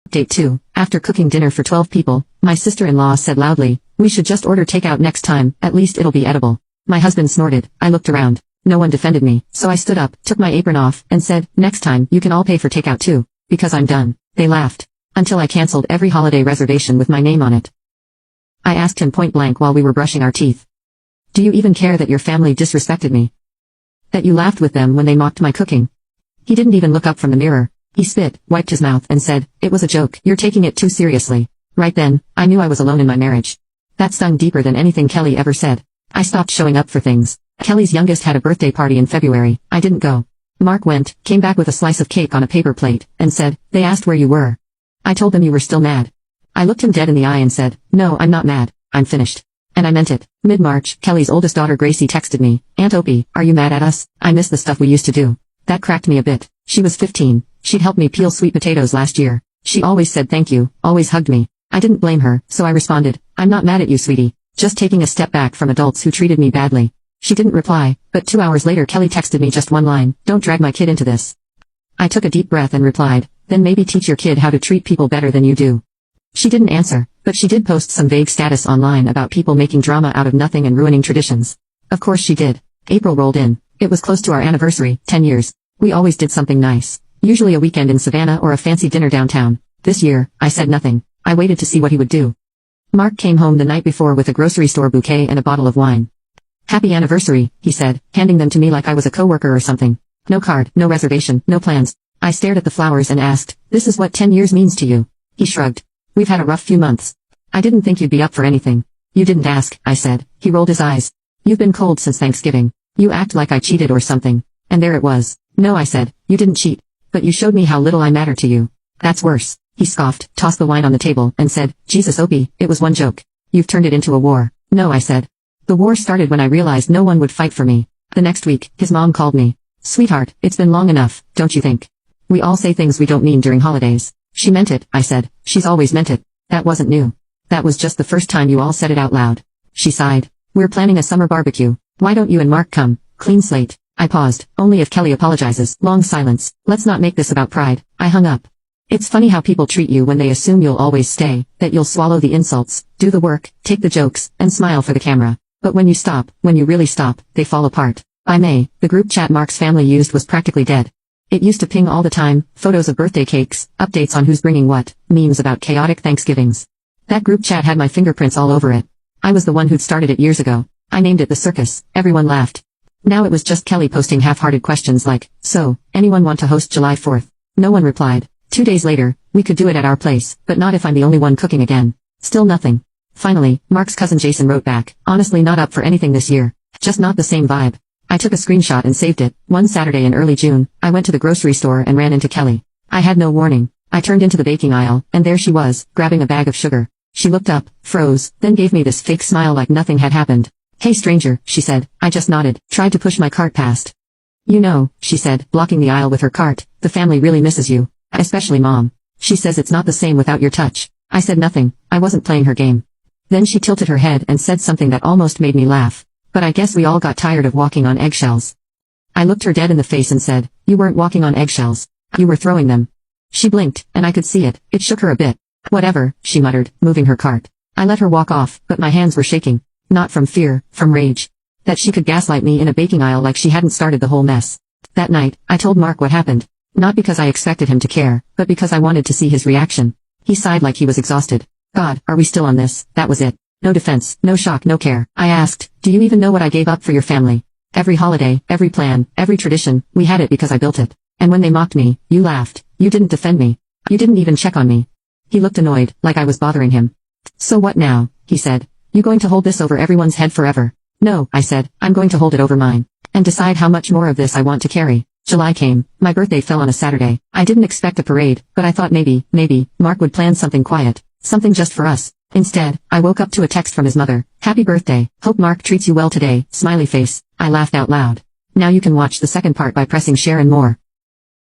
Date 2. After cooking dinner for 12 people, my sister-in-law said loudly, "We should just order takeout next time, at least it'll be edible." My husband snorted. I looked around. No one defended me, so I stood up, took my apron off, and said, "Next time, you can all pay for takeout too, because I'm done." They laughed. Until I canceled every holiday reservation with my name on it. I asked him point blank while we were brushing our teeth. "Do you even care that your family disrespected me? That you laughed with them when they mocked my cooking?" He didn't even look up from the mirror. He spit, wiped his mouth, and said, "It was a joke. You're taking it too seriously." Right then, I knew I was alone in my marriage. That stung deeper than anything Kelly ever said. I stopped showing up for things. Kelly's youngest had a birthday party in February. I didn't go. Mark went, came back with a slice of cake on a paper plate, and said, "They asked where you were." I told them you were still mad. I looked him dead in the eye and said, "No, I'm not mad. I'm finished." And I meant it. Mid-March, Kelly's oldest daughter Gracie texted me, "Aunt Opie, are you mad at us? I miss the stuff we used to do." That cracked me a bit. She was 15. She'd helped me peel sweet potatoes last year. She always said thank you, always hugged me. I didn't blame her, so I responded, "I'm not mad at you, sweetie. Just taking a step back from adults who treated me badly." She didn't reply, but 2 hours later Kelly texted me just one line, "Don't drag my kid into this." I took a deep breath and replied, "Then maybe teach your kid how to treat people better than you do." She didn't answer, but she did post some vague status online about people making drama out of nothing and ruining traditions. Of course she did. April rolled in. It was close to our anniversary, 10 years. We always did something nice. Usually a weekend in Savannah or a fancy dinner downtown. This year, I said nothing. I waited to see what he would do. Mark came home the night before with a grocery store bouquet and a bottle of wine. "Happy anniversary," he said, handing them to me like I was a coworker or something. No card, no reservation, no plans. I stared at the flowers and asked, "This is what 10 years means to you?" He shrugged. "We've had a rough few months. I didn't think you'd be up for anything." "You didn't ask," I said. He rolled his eyes. "You've been cold since Thanksgiving. You act like I cheated or something." And there it was. "No," I said, "you didn't cheat. But you showed me how little I matter to you." "That's worse." He scoffed, tossed the wine on the table, and said, "Jesus Opie, it was one joke. You've turned it into a war." "No," I said. "The war started when I realized no one would fight for me." The next week, his mom called me. "Sweetheart, it's been long enough, don't you think? We all say things we don't mean during holidays." "She meant it," I said. "She's always meant it. That wasn't new. That was just the first time you all said it out loud." She sighed. "We're planning a summer barbecue. Why don't you and Mark come? Clean slate." I paused. "Only if Kelly apologizes." Long silence. "Let's not make this about pride." I hung up. It's funny how people treat you when they assume you'll always stay, that you'll swallow the insults, do the work, take the jokes, and smile for the camera. But when you stop, when you really stop, they fall apart. By May, the group chat Mark's family used was practically dead. It used to ping all the time, photos of birthday cakes, updates on who's bringing what, memes about chaotic Thanksgivings. That group chat had my fingerprints all over it. I was the one who'd started it years ago. I named it the circus. Everyone laughed. Now it was just Kelly posting half-hearted questions like, "So, anyone want to host July 4th? No one replied. 2 days later, "We could do it at our place, but not if I'm the only one cooking again." Still nothing. Finally, Mark's cousin Jason wrote back, "Honestly not up for anything this year. Just not the same vibe." I took a screenshot and saved it. One Saturday in early June, I went to the grocery store and ran into Kelly. I had no warning. I turned into the baking aisle, and there she was, grabbing a bag of sugar. She looked up, froze, then gave me this fake smile like nothing had happened. "Hey stranger," she said. I just nodded, tried to push my cart past. "You know," she said, blocking the aisle with her cart, "the family really misses you. Especially Mom. She says it's not the same without your touch." I said nothing. I wasn't playing her game. Then she tilted her head and said something that almost made me laugh. "But I guess we all got tired of walking on eggshells." I looked her dead in the face and said, "You weren't walking on eggshells. You were throwing them." She blinked, and I could see it. It shook her a bit. "Whatever," she muttered, moving her cart. I let her walk off, but my hands were shaking. Not from fear, from rage. That she could gaslight me in a baking aisle like she hadn't started the whole mess. That night, I told Mark what happened. Not because I expected him to care, but because I wanted to see his reaction. He sighed like he was exhausted. "God, are we still on this?" That was it. No defense, no shock, no care. I asked, "Do you even know what I gave up for your family? Every holiday, every plan, every tradition, we had it because I built it. And when they mocked me, you laughed. You didn't defend me. You didn't even check on me." He looked annoyed, like I was bothering him. "So what now?" he said. "You going to hold this over everyone's head forever?" "No," I said, "I'm going to hold it over mine. And decide how much more of this I want to carry." July came. My birthday fell on a Saturday. I didn't expect a parade, but I thought maybe, Mark would plan something quiet. Something just for us. Instead, I woke up to a text from his mother. "Happy birthday. Hope Mark treats you well today." Smiley face. I laughed out loud. Now you can watch the second part by pressing share and more.